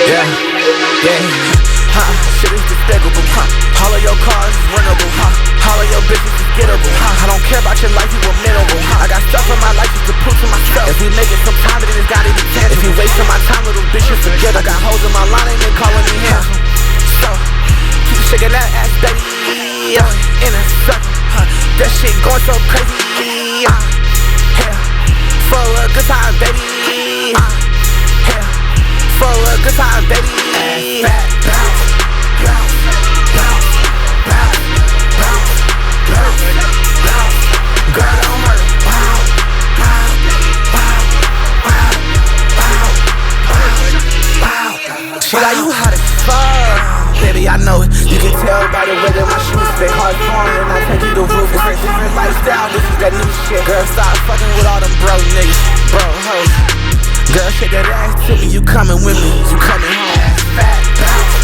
Yeah, yeah, shit is despicable, all of your cars is runnable, all of your bitches is gettable, I don't care about your life, you admittable, I got stuff in my life just to prove to myself. If we make it some time, then it's gotta be tangible. If you wasting my time, little bitch, you forget. I got hoes in my line, ain't been calling me him. So, keep shaking that ass, baby, in a circle, that shit going so crazy, for a good time, baby, for a good time, baby. Fat bounce, bounce, bounce, bounce, bounce, bounce, bounce. Girl, don't hurt. Wow, wow, wow, wow, wow, wow, wow. Shit, are you hot as fuck? Baby, I know it. You can tell by the way that my shoes fit. Hard torn and I take you to roof. It's a different lifestyle. This is that new shit. Girl, stop fucking with all them bro niggas, bro hoes. Girl, shake that ass to me, you coming with me, you coming home. Fat bounce.